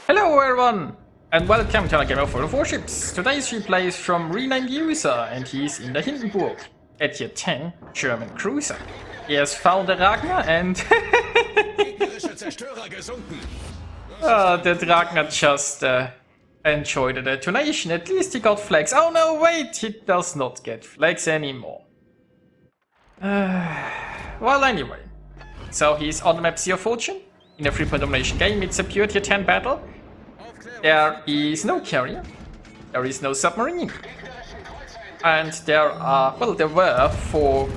Hello everyone, and welcome to another game of World of Warships. Today's replay is from renamed user, and he's in the Hindenburg, at Tier 10 German cruiser. He has found the Ragnar and... the Ragnar just enjoyed the detonation. At least he got flags. Oh no, wait, he does not get flags anymore. Well, anyway. So he's on the map Sea of Fortune. In a 3-point domination game, it's a pure Tier 10 battle. There is no carrier, there is no submarine, and there were 4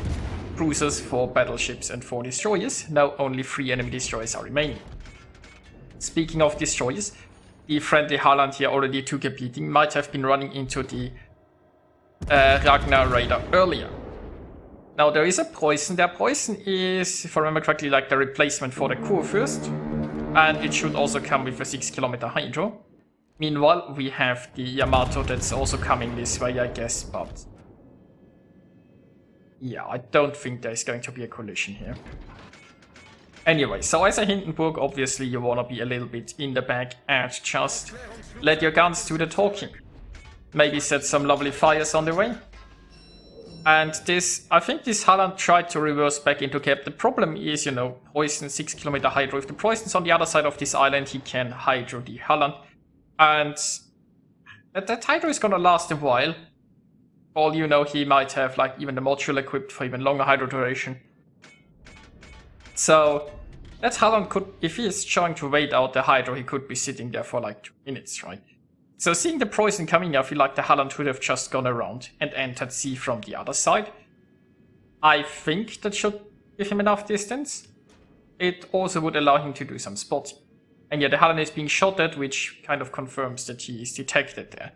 cruisers, 4 battleships and 4 destroyers. Now only 3 enemy destroyers are remaining. Speaking of destroyers, the friendly Haaland here already took a beating, might have been running into the Ragnar radar earlier. Now there is a Poison. Their Poison is, if I remember correctly, like the replacement for the Kurfürst, and it should also come with a 6-kilometer hydro. Meanwhile, we have the Yamato that's also coming this way, I guess, but... yeah, I don't think there's going to be a collision here. Anyway, so as a Hindenburg, obviously you wanna be a little bit in the back and just let your guns do the talking. Maybe set some lovely fires on the way. And this, I think this Haaland tried to reverse back into cap. The problem is, you know, Poison 6-kilometer hydro. If the Poison's on the other side of this island, he can hydro the Haaland. And that hydro is gonna last a while. For all you know, he might have like even the module equipped for even longer hydro duration. So that Haaland could, if he is trying to wait out the hydro, he could be sitting there for like 2 minutes, right? So seeing the Poison coming, I feel like the Haaland would have just gone around and entered sea from the other side. I think that should give him enough distance. It also would allow him to do some spotting. And yeah, the Haaland is being shot at, which kind of confirms that he is detected there.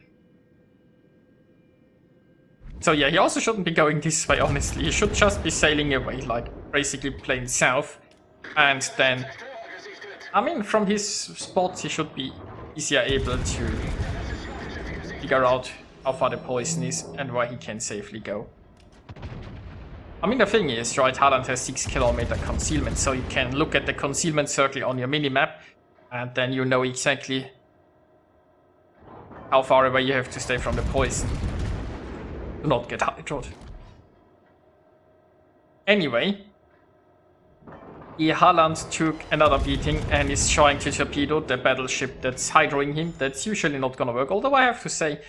So yeah, he also shouldn't be going this way, honestly. He should just be sailing away, like basically playing south. And then, I mean, from his spot, he should be easier able to figure out how far the Poison is and where he can safely go. I mean, the thing is, right, Haaland has 6-kilometer concealment, so you can look at the concealment circle on your minimap, and then you know exactly how far away you have to stay from the Poison to not get hydroed. Anyway, the Haaland took another beating and is trying to torpedo the battleship that's hydroing him. That's usually not gonna work, although I have to say,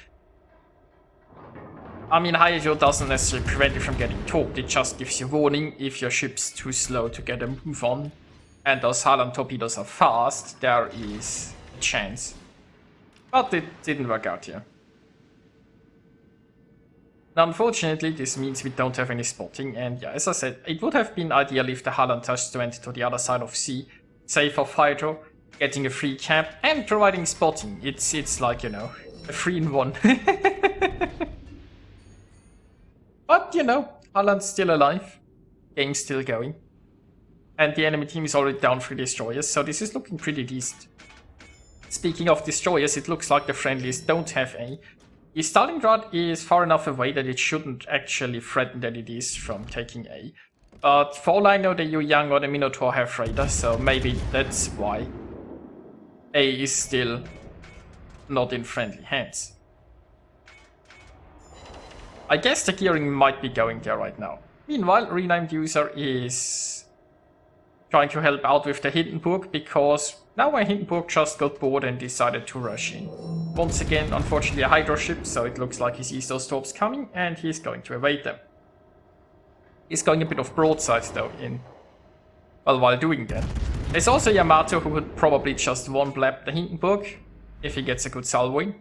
I mean, hydro doesn't necessarily prevent you from getting torped, it just gives you warning if your ship's too slow to get a move on. And those Haaland torpedoes are fast, there is a chance. But it didn't work out here. Now, unfortunately, this means we don't have any spotting, and yeah, as I said, it would have been ideal if the Haaland just went to the other side of sea, safe off hydro, getting a free cap, and providing spotting. It's like, you know, a 3-in-1. But, you know, Haaland's still alive, game's still going. And the enemy team is already down 3 destroyers, so this is looking pretty decent. Speaking of destroyers, it looks like the friendlies don't have any. The Stalingrad is far enough away that it shouldn't actually threaten that it is from taking A. But for all I know, the Yu Yang or the Minotaur have radar, so maybe that's why A is still not in friendly hands. I guess the gearing might be going there right now. Meanwhile, renamed user is trying to help out with the Hindenburg, because now my Hindenburg just got bored and decided to rush in. Once again, unfortunately a hydro ship, so it looks like he sees those storms coming and he's going to evade them. He's going a bit of broadside though while doing that. There's also Yamato who would probably just one-blab the Hindenburg if he gets a good salvoing.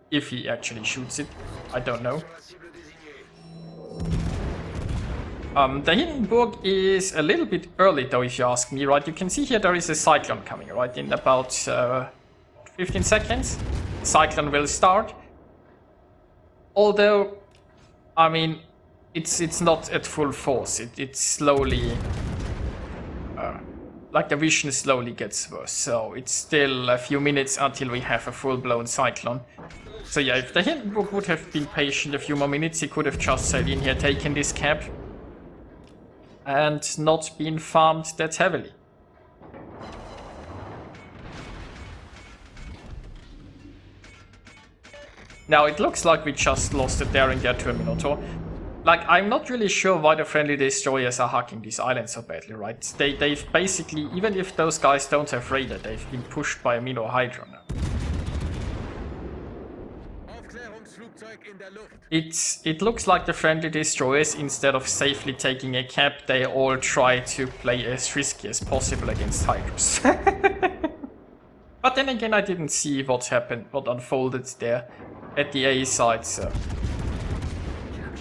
If he actually shoots it, I don't know. The Hindenburg is a little bit early though, if you ask me, right? You can see here there is a cyclone coming, right? In about 15 seconds, cyclone will start. Although, I mean, it's not at full force. It's slowly, like the vision slowly gets worse. So it's still a few minutes until we have a full-blown cyclone. So yeah, if the Hindenburg would have been patient a few more minutes, he could have just sailed in here, taken this cap, and not been farmed that heavily. Now it looks like we just lost it there in their Terminator. Like, I'm not really sure why the friendly destroyers are hacking this island so badly, right? They've basically, even if those guys don't have radar, they've been pushed by a Mino Hydra now. It looks like the friendly destroyers, instead of safely taking a cap, they all try to play as risky as possible against Hydras. But then again, I didn't see what happened, what unfolded there at the A side, so...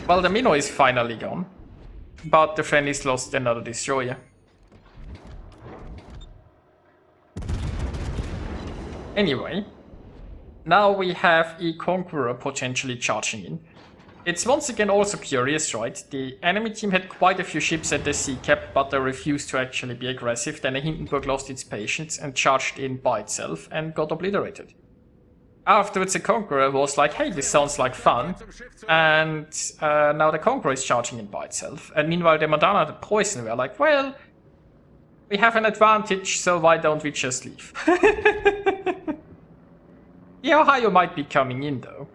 Well, the Mino is finally gone, but the friendlies lost another destroyer. Anyway, now we have a Conqueror potentially charging in. It's once again also curious, right? The enemy team had quite a few ships at the sea cap, but they refused to actually be aggressive. Then the Hindenburg lost its patience and charged in by itself and got obliterated. Afterwards, the Conqueror was like, hey, this sounds like fun, and now the Conqueror is charging in by itself. And meanwhile, the Madonna, the Poison, were like, well, we have an advantage, so why don't we just leave? The Ohio might be coming in, though.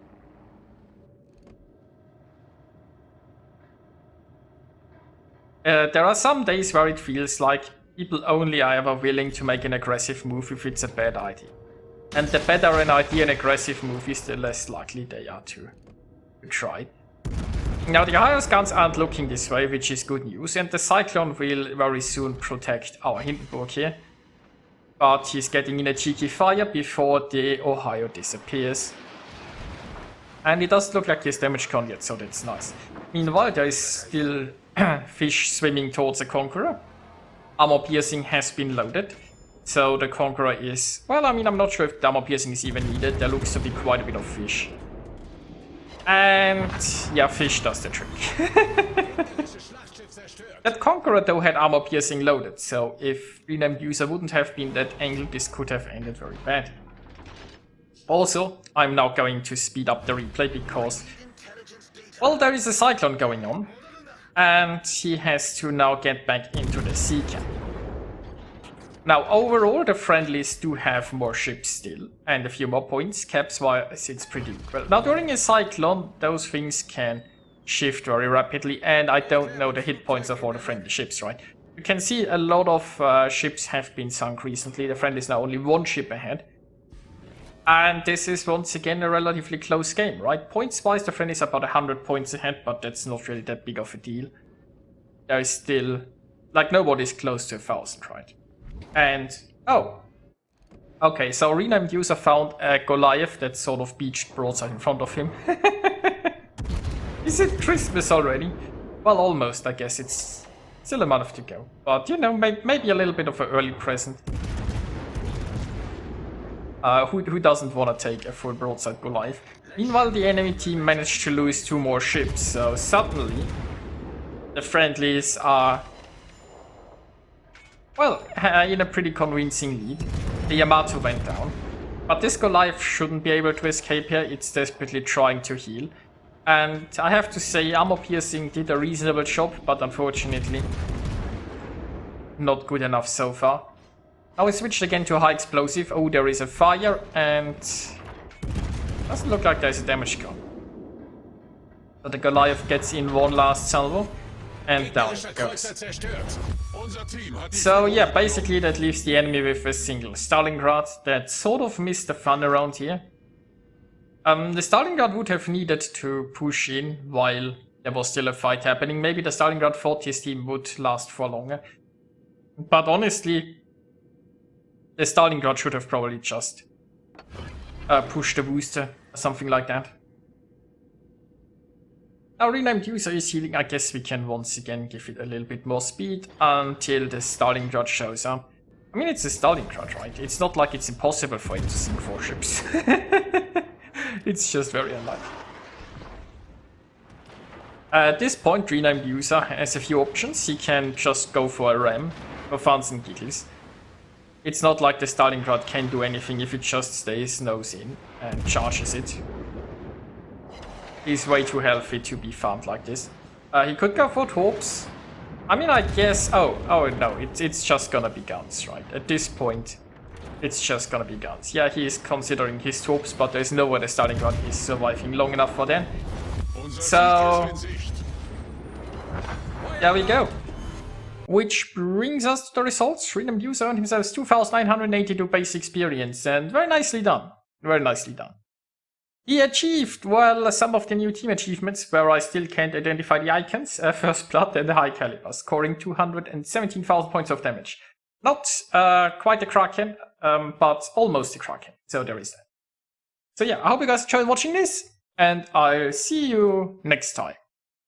There are some days where it feels like people only are ever willing to make an aggressive move if it's a bad idea. And the better an idea an aggressive move is, the less likely they are to try. Now the Ohio's guns aren't looking this way, which is good news, and the Cyclone will very soon protect our Hindenburg here. But he's getting in a cheeky fire before the Ohio disappears. And it doesn't look like he has damage con yet, so that's nice. Meanwhile, there is still fish swimming towards the Conqueror. Armor piercing has been loaded. So the Conqueror is... Well, I mean, I'm not sure if the armor piercing is even needed. There looks to be quite a bit of fish. And... yeah, fish does the trick. That Conqueror, though, had armor piercing loaded. So if renamed user wouldn't have been that angle, this could have ended very bad. Also, I'm now going to speed up the replay because... well, there is a Cyclone going on. And he has to now get back into the sea camp. Now, overall, the friendlies do have more ships still, and a few more points. Caps-wise, it's pretty equal. Now, during a Cyclone, those things can shift very rapidly, and I don't know the hit points of all the friendly ships, right? You can see a lot of ships have been sunk recently. The friendlies now only one ship ahead. And this is once again a relatively close game, right? Points-wise, the friendlies are about 100 points ahead, but that's not really that big of a deal. There is still... like, nobody's close to 1,000, right? And, oh, okay, so renamed user found a Goliath that sort of beached broadside in front of him. Is it Christmas already? Well, almost, I guess. It's still a month to go. But, you know, maybe a little bit of an early present. Who doesn't want to take a full broadside Goliath? Meanwhile, the enemy team managed to lose 2 more ships, so suddenly the friendlies are... well, in a pretty convincing lead. The Yamato went down. But this Goliath shouldn't be able to escape here. It's desperately trying to heal. And I have to say, armor piercing did a reasonable job, but unfortunately not good enough so far. Now we switched again to a high explosive. Oh, there is a fire, and doesn't look like there's a damage gun. So the Goliath gets in one last salvo. And down it goes. So yeah, basically that leaves the enemy with a single Stalingrad that sort of missed the fun around here. The Stalingrad would have needed to push in while there was still a fight happening. Maybe the Stalingrad thought his team would last for longer. But honestly, the Stalingrad should have probably just pushed the booster or something like that. Now, renamed user is healing. I guess we can once again give it a little bit more speed until the Stalingrad shows up. I mean, it's a Stalingrad, right? It's not like it's impossible for it to sink 4 ships. It's just very unlikely. At this point, renamed user has a few options. He can just go for a ram for funs and giggles. It's not like the Stalingrad can do anything if it just stays nose in and charges it. He's way too healthy to be farmed like this. He could go for torps. I mean, I guess... Oh no, it's just gonna be guns, right? At this point, It's just gonna be guns. Yeah, he is considering his troops, but there's no way the starting gun is surviving long enough for them. So, there we go. Which brings us to the results. Freedom News earned himself 2,982 base experience, and very nicely done. Very nicely done. He achieved, well, some of the new team achievements where I still can't identify the icons, First Blood and the High Caliber, scoring 217,000 points of damage. Not quite a Kraken, but almost a Kraken, so there is that. So yeah, I hope you guys enjoyed watching this, and I'll see you next time.